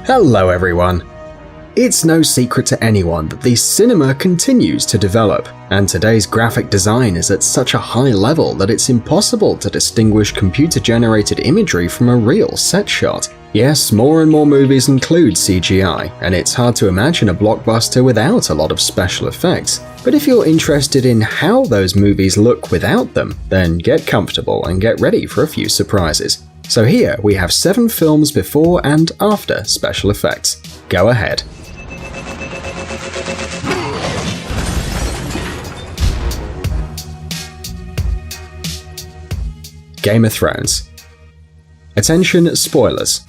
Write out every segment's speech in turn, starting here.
Hello everyone! It's no secret to anyone that the cinema continues to develop, and today's graphic design is at such a high level that it's impossible to distinguish computer-generated imagery from a real set shot. Yes, more and more movies include CGI, and it's hard to imagine a blockbuster without a lot of special effects. But if you're interested in how those movies look without them, then get comfortable and get ready for a few surprises. So here we have 7 films before and after special effects. Go ahead. Game of Thrones. Attention, spoilers.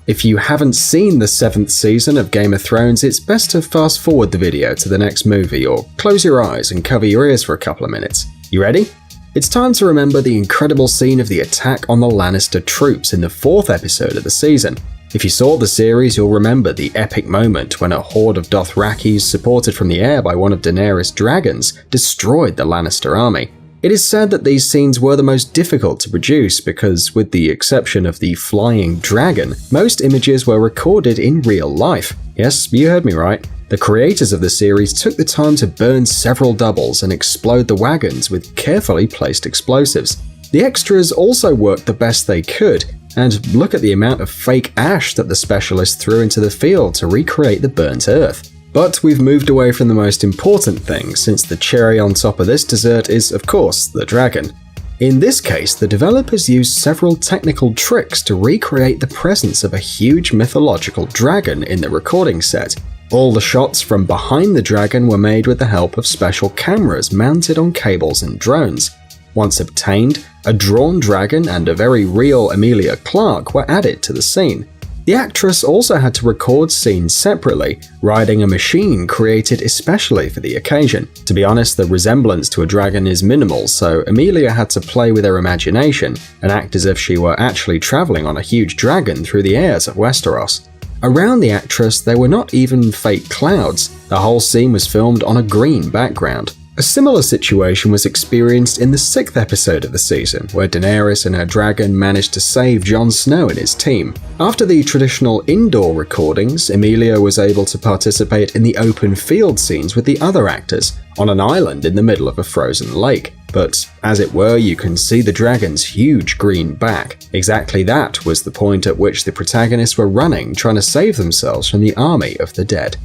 If you haven't seen the 7th season of Game of Thrones, it's best to fast forward the video to the next movie or close your eyes and cover your ears for a couple of minutes. You ready? It's time to remember the incredible scene of the attack on the Lannister troops in the 4th episode of the season. If you saw the series, you'll remember the epic moment when a horde of Dothrakis, supported from the air by one of Daenerys' dragons, destroyed the Lannister army. It is said that these scenes were the most difficult to produce because, with the exception of the flying dragon, most images were recorded in real life. Yes, you heard me right. The creators of the series took the time to burn several doubles and explode the wagons with carefully placed explosives. The extras also worked the best they could, and look at the amount of fake ash that the specialists threw into the field to recreate the burnt earth. But we've moved away from the most important thing, since the cherry on top of this dessert is, of course, the dragon. In this case, the developers used several technical tricks to recreate the presence of a huge mythological dragon in the recording set. All the shots from behind the dragon were made with the help of special cameras mounted on cables and drones. Once obtained, a drawn dragon and a very real Emilia Clarke were added to the scene. The actress also had to record scenes separately, riding a machine created especially for the occasion. To be honest, the resemblance to a dragon is minimal, so Emilia had to play with her imagination and act as if she were actually traveling on a huge dragon through the airs of Westeros. Around the actress, there were not even fake clouds. The whole scene was filmed on a green background. A similar situation was experienced in the 6th episode of the season, where Daenerys and her dragon managed to save Jon Snow and his team. After the traditional indoor recordings, Emilia was able to participate in the open field scenes with the other actors, on an island in the middle of a frozen lake. But, as it were, you can see the dragon's huge green back. Exactly that was the point at which the protagonists were running, trying to save themselves from the army of the dead.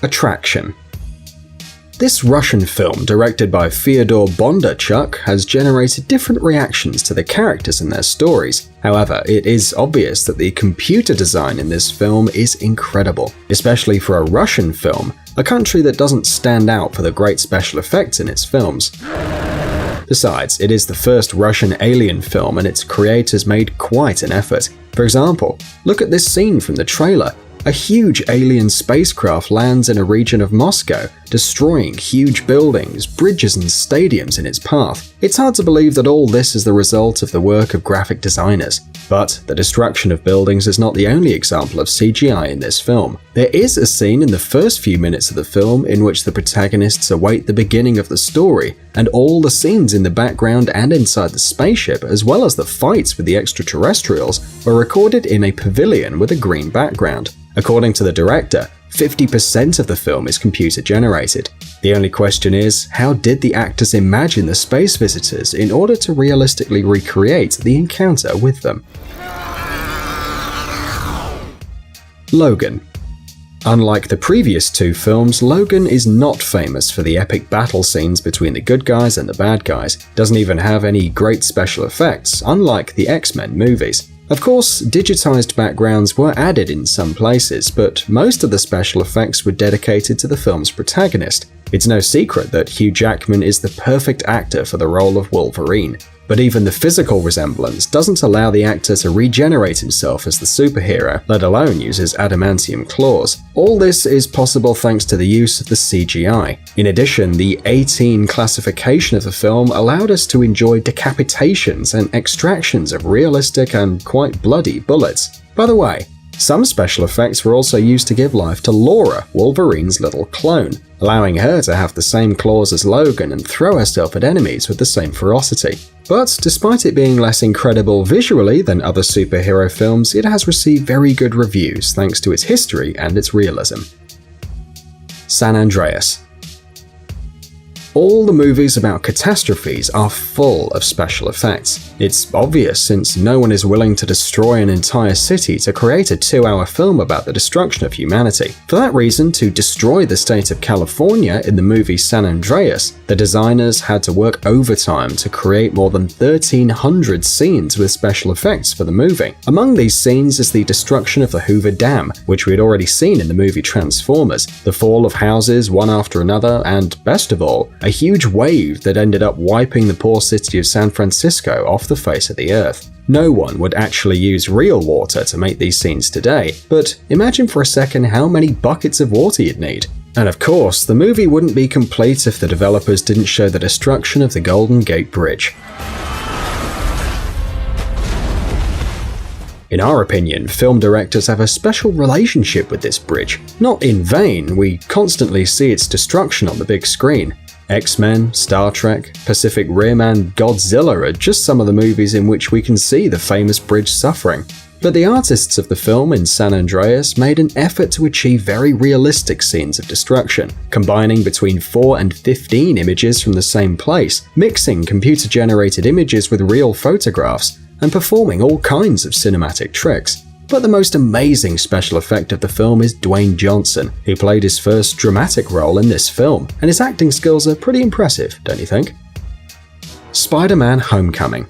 Attraction. This Russian film, directed by Fyodor Bondarchuk, has generated different reactions to the characters and their stories. However, it is obvious that the computer design in this film is incredible, especially for a Russian film, a country that doesn't stand out for the great special effects in its films. Besides, it is the first Russian alien film and its creators made quite an effort. For example, look at this scene from the trailer. A huge alien spacecraft lands in a region of Moscow, destroying huge buildings, bridges and stadiums in its path. It's hard to believe that all this is the result of the work of graphic designers. But the destruction of buildings is not the only example of CGI in this film. There is a scene in the first few minutes of the film in which the protagonists await the beginning of the story, and all the scenes in the background and inside the spaceship, as well as the fights with the extraterrestrials, were recorded in a pavilion with a green background. According to the director, 50% of the film is computer generated. The only question is, how did the actors imagine the space visitors in order to realistically recreate the encounter with them? Logan. Unlike the previous 2 films, Logan is not famous for the epic battle scenes between the good guys and the bad guys. Doesn't even have any great special effects, unlike the X-Men movies. Of course, digitized backgrounds were added in some places, but most of the special effects were dedicated to the film's protagonist. It's no secret that Hugh Jackman is the perfect actor for the role of Wolverine. But even the physical resemblance doesn't allow the actor to regenerate himself as the superhero, let alone use his adamantium claws. All this is possible thanks to the use of the CGI. In addition, the 18 classification of the film allowed us to enjoy decapitations and extractions of realistic and quite bloody bullets. By the way, some special effects were also used to give life to Laura, Wolverine's little clone, allowing her to have the same claws as Logan and throw herself at enemies with the same ferocity. but despite it being less incredible visually than other superhero films, it has received very good reviews thanks to its history and its realism. San Andreas. All the movies about catastrophes are full of special effects. It's obvious since no one is willing to destroy an entire city to create a 2-hour film about the destruction of humanity. For that reason, to destroy the state of California in the movie San Andreas, the designers had to work overtime to create more than 1,300 scenes with special effects for the movie. Among these scenes is the destruction of the Hoover Dam, which we had already seen in the movie Transformers, the fall of houses one after another, and, best of all, a huge wave that ended up wiping the poor city of San Francisco off the face of the earth. No one would actually use real water to make these scenes today, but imagine for a second how many buckets of water you'd need. And of course, the movie wouldn't be complete if the developers didn't show the destruction of the Golden Gate Bridge. In our opinion, film directors have a special relationship with this bridge. Not in vain, we constantly see its destruction on the big screen. X-Men, Star Trek, Pacific Rim, and Godzilla are just some of the movies in which we can see the famous bridge suffering. But the artists of the film in San Andreas made an effort to achieve very realistic scenes of destruction, combining between 4 and 15 images from the same place, mixing computer-generated images with real photographs, and performing all kinds of cinematic tricks. But the most amazing special effect of the film is Dwayne Johnson, who played his first dramatic role in this film, and his acting skills are pretty impressive, don't you think? Spider-Man: Homecoming.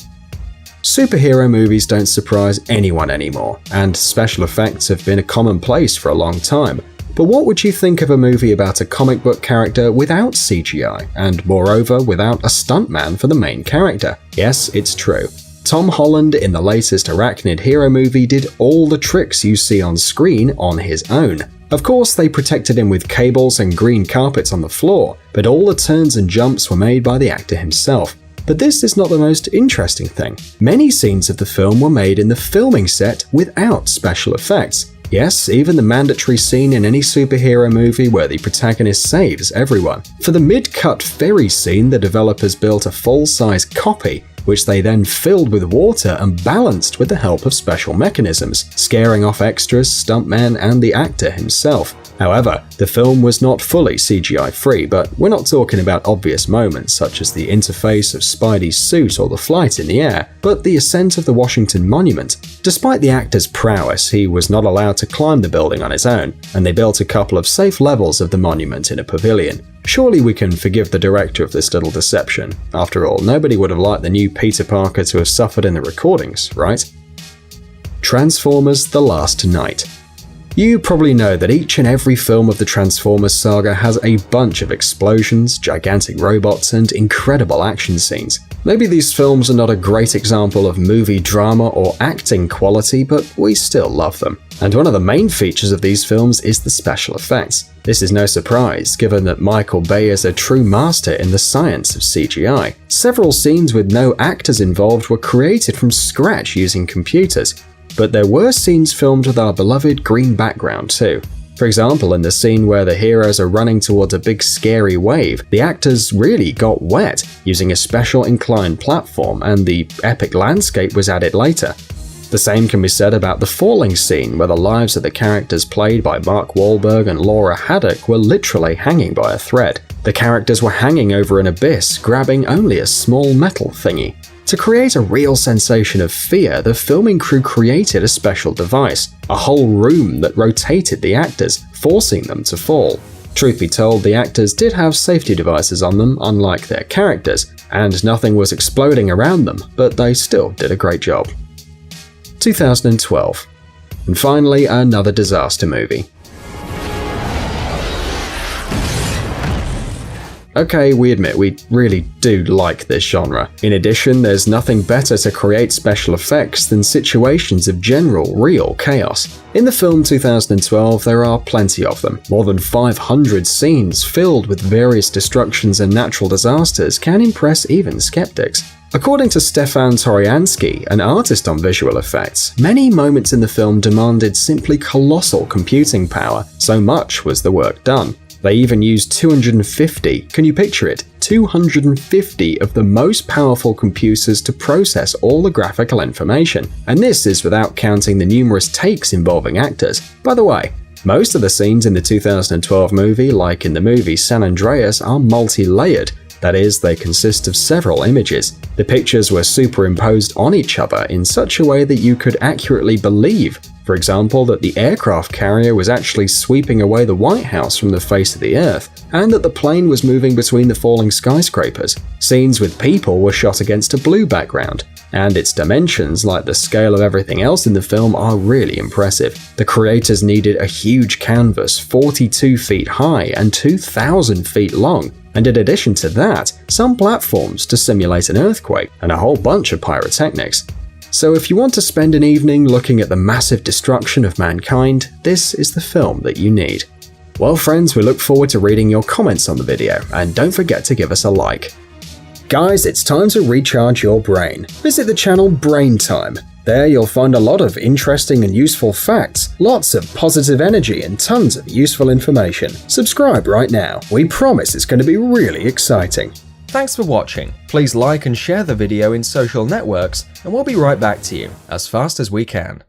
Superhero movies don't surprise anyone anymore, and special effects have been a commonplace for a long time. But what would you think of a movie about a comic book character without CGI, and moreover without a stuntman for the main character? Yes, it's true. Tom Holland in the latest Arachnid Hero movie did all the tricks you see on screen on his own. Of course, they protected him with cables and green carpets on the floor, but all the turns and jumps were made by the actor himself. But this is not the most interesting thing. Many scenes of the film were made in the filming set without special effects. Yes, even the mandatory scene in any superhero movie where the protagonist saves everyone. For the mid-cut ferry scene, the developers built a full-size copy, which they then filled with water and balanced with the help of special mechanisms, scaring off extras, stuntmen, and the actor himself. However, the film was not fully CGI-free, but we're not talking about obvious moments such as the interface of Spidey's suit or the flight in the air, but the ascent of the Washington Monument. Despite the actor's prowess, he was not allowed to climb the building on his own, and they built a couple of safe levels of the monument in a pavilion. Surely we can forgive the director of this little deception. After all, nobody would have liked the new Peter Parker to have suffered in the recordings, right? Transformers: The Last Knight. You probably know that each and every film of the Transformers saga has a bunch of explosions, gigantic robots, and incredible action scenes. Maybe these films are not a great example of movie drama or acting quality, but we still love them. And one of the main features of these films is the special effects. This is no surprise, given that Michael Bay is a true master in the science of CGI. Several scenes with no actors involved were created from scratch using computers. But there were scenes filmed with our beloved green background too. For example, in the scene where the heroes are running towards a big scary wave, the actors really got wet using a special inclined platform, and the epic landscape was added later. The same can be said about the falling scene, where the lives of the characters played by Mark Wahlberg and Laura Haddock were literally hanging by a thread. The characters were hanging over an abyss, grabbing only a small metal thingy. To create a real sensation of fear, the filming crew created a special device, a whole room that rotated the actors, forcing them to fall. Truth be told, the actors did have safety devices on them, unlike their characters, and nothing was exploding around them, but they still did a great job. 2012. And finally, another disaster movie. Okay, we admit we really do like this genre. In addition, there's nothing better to create special effects than situations of general, real chaos. In the film 2012, there are plenty of them. More than 500 scenes filled with various destructions and natural disasters can impress even skeptics. According to Stefan Toriansky, an artist on visual effects, many moments in the film demanded simply colossal computing power, so much was the work done. They even used 250, can you picture it? 250 of the most powerful computers to process all the graphical information. And this is without counting the numerous takes involving actors. By the way, most of the scenes in the 2012 movie, like in the movie San Andreas, are multi-layered. That is, they consist of several images. The pictures were superimposed on each other in such a way that you could accurately believe, for example, that the aircraft carrier was actually sweeping away the White House from the face of the Earth, and that the plane was moving between the falling skyscrapers. Scenes with people were shot against a blue background, and its dimensions, like the scale of everything else in the film, are really impressive. The creators needed a huge canvas 42 feet high and 2,000 feet long, and in addition to that, some platforms to simulate an earthquake, and a whole bunch of pyrotechnics. So if you want to spend an evening looking at the massive destruction of mankind, this is the film that you need. Well friends, we look forward to reading your comments on the video, and don't forget to give us a like. Guys, it's time to recharge your brain. Visit the channel Brain Time. There you'll find a lot of interesting and useful facts, lots of positive energy and tons of useful information. Subscribe right now. We promise it's going to be really exciting. Thanks for watching. Please like and share the video in social networks, and we'll be right back to you as fast as we can.